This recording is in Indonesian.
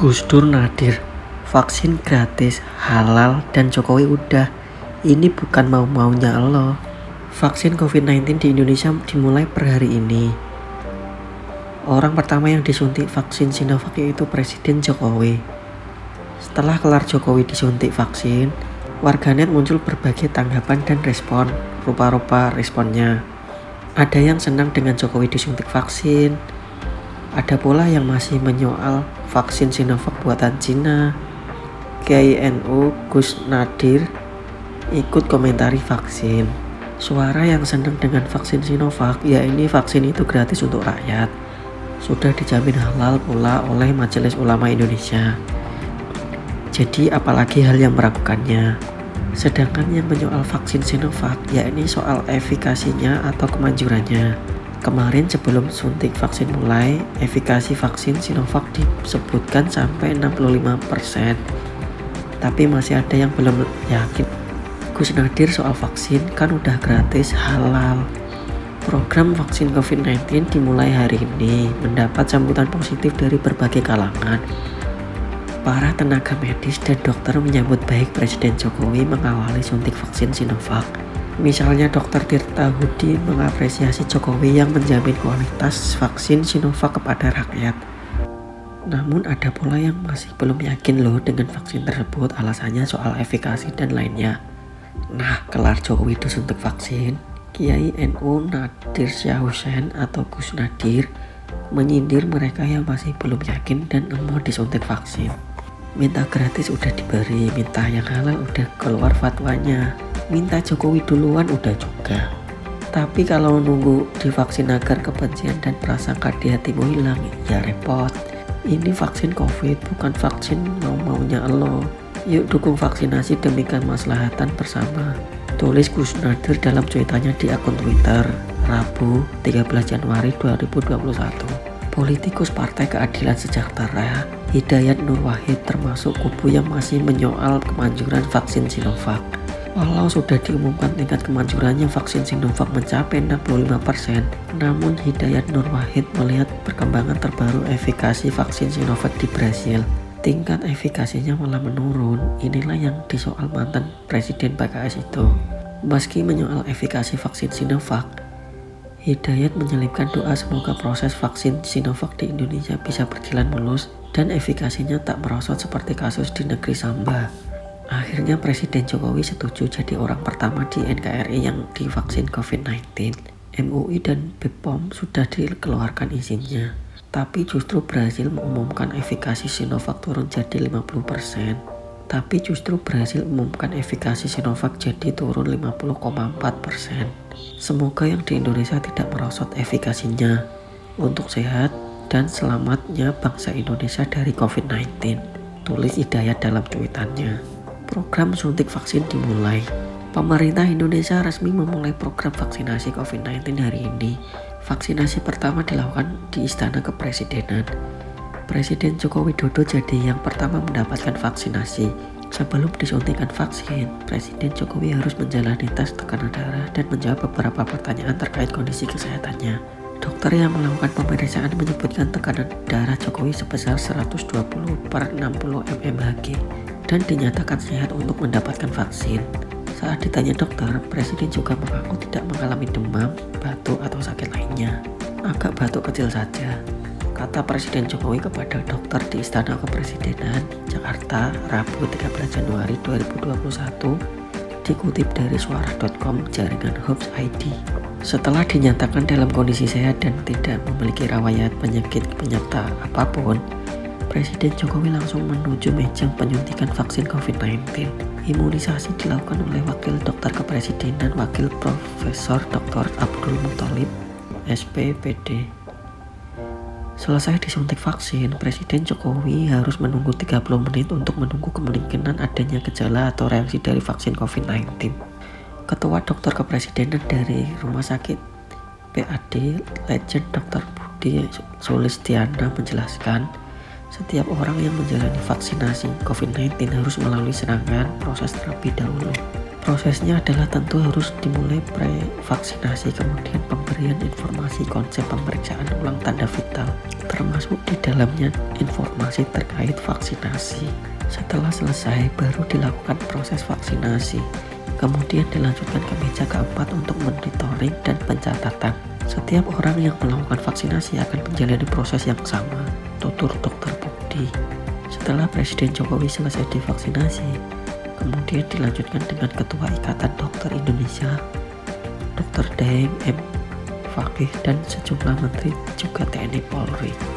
Gus Dur Nadir, vaksin gratis, halal, dan Jokowi udah. Ini bukan mau-maunya lo. Vaksin COVID-19 di Indonesia dimulai per hari ini. Orang pertama yang disuntik vaksin Sinovac yaitu Presiden Jokowi. Setelah kelar Jokowi disuntik vaksin, warganet muncul berbagai tanggapan dan respon. Rupa-rupa responnya. Ada yang senang dengan Jokowi disuntik vaksin. Ada pula yang masih menyoal vaksin Sinovac buatan Cina. Kiai NU Gus Nadir ikut komentari vaksin. Suara yang senang dengan vaksin Sinovac, ya ini vaksin itu gratis untuk rakyat. Sudah dijamin halal pula oleh Majelis Ulama Indonesia. Jadi apalagi hal yang meragukannya. Sedangkan yang menyoal vaksin Sinovac, ya ini soal efikasinya atau kemanjurannya. Kemarin sebelum suntik vaksin mulai, efikasi vaksin Sinovac disebutkan sampai 65%. Tapi masih ada yang belum yakin. Gus Nadir soal vaksin kan udah gratis, halal. Program vaksin COVID-19 dimulai hari ini, mendapat sambutan positif dari berbagai kalangan. Para tenaga medis dan dokter menyambut baik Presiden Jokowi mengawali suntik vaksin Sinovac. Misalnya Dr. Tirta Hudi mengapresiasi Jokowi yang menjamin kualitas vaksin Sinovac kepada rakyat. Namun ada pula yang masih belum yakin loh dengan vaksin tersebut, alasannya soal efikasi dan lainnya. Nah, kelar Jokowi disuntik vaksin, Kiai NU Nadir Syah Hussein atau Gus Nadir menyindir mereka yang masih belum yakin dan mau disuntik vaksin. Minta gratis udah diberi, minta yang halal udah keluar fatwanya, minta Jokowi duluan udah juga. Tapi kalau nunggu divaksin agar kebencian dan prasangka di hatimu hilang, ya repot. Ini vaksin COVID, bukan vaksin mau-maunya lo. Yuk dukung vaksinasi demi kemaslahatan bersama. Tulis Gus Nadir dalam cuitannya di akun Twitter, Rabu 13 Januari 2021. Politikus Partai Keadilan Sejahtera, Hidayat Nur Wahid termasuk kubu yang masih menyoal kemanjuran vaksin Sinovac. Walau sudah diumumkan tingkat kemanjurannya vaksin Sinovac mencapai 65%, namun Hidayat Nur Wahid melihat perkembangan terbaru efikasi vaksin Sinovac di Brasil. Tingkat efikasinya malah menurun. Inilah yang disoal mantan Presiden PKS itu. Meski menyoal efikasi vaksin Sinovac, Hidayat menyelipkan doa semoga proses vaksin Sinovac di Indonesia bisa berjalan mulus dan efikasinya tak merosot seperti kasus di negeri Samba. Akhirnya Presiden Jokowi setuju jadi orang pertama di NKRI yang divaksin COVID-19. MUI dan BPOM sudah dikeluarkan izinnya. Tapi justru Brasil mengumumkan efikasi Sinovac turun jadi 50%. Tapi justru Brasil mengumumkan efikasi Sinovac jadi turun 50,4%. Semoga yang di Indonesia tidak merosot efikasinya untuk sehat dan selamatnya bangsa Indonesia dari COVID-19. Tulis Hidayat dalam cuitannya. Program suntik vaksin dimulai. Pemerintah Indonesia resmi memulai program vaksinasi COVID-19 hari ini. Vaksinasi pertama dilakukan di Istana Kepresidenan. Presiden Joko Widodo jadi yang pertama mendapatkan vaksinasi. Sebelum disuntikan vaksin, Presiden Jokowi harus menjalani tes tekanan darah dan menjawab beberapa pertanyaan terkait kondisi kesehatannya. Dokter yang melakukan pemeriksaan menyebutkan tekanan darah Jokowi sebesar 120/60 mmHg dan dinyatakan sehat untuk mendapatkan vaksin. Saat ditanya dokter, Presiden juga mengaku tidak mengalami demam, batuk, atau sakit lainnya. Agak batuk kecil saja, kata Presiden Jokowi kepada dokter di Istana Kepresidenan, Jakarta, Rabu 13 Januari 2021, dikutip dari suara.com jaringan Hubs ID. Setelah dinyatakan dalam kondisi sehat dan tidak memiliki riwayat penyakit penyerta apapun, Presiden Jokowi langsung menuju meja penyuntikan vaksin COVID-19. Imunisasi dilakukan oleh Wakil Dokter Kepresidenan Wakil Profesor Dr. Abdul Muthalib, SPPD. Selesai disuntik vaksin, Presiden Jokowi harus menunggu 30 menit untuk menunggu kemungkinan adanya gejala atau reaksi dari vaksin COVID-19. Ketua Dokter Kepresidenan dari Rumah Sakit PAD, Legend Dr. Budi Sulistiana menjelaskan, setiap orang yang menjalani vaksinasi COVID-19 harus melalui serangkaian proses terapi dahulu. Prosesnya adalah tentu harus dimulai pre-vaksinasi, kemudian pemberian informasi konsep pemeriksaan ulang tanda vital, termasuk di dalamnya informasi terkait vaksinasi. Setelah selesai, baru dilakukan proses vaksinasi. Kemudian dilanjutkan ke meja keempat untuk monitoring dan pencatatan. Setiap orang yang melakukan vaksinasi akan menjalani proses yang sama, tutur Dr. Budi. Setelah Presiden Jokowi selesai divaksinasi, kemudian dilanjutkan dengan Ketua Ikatan Dokter Indonesia, Dr. Daeng M. Fakih, dan sejumlah menteri juga TNI Polri.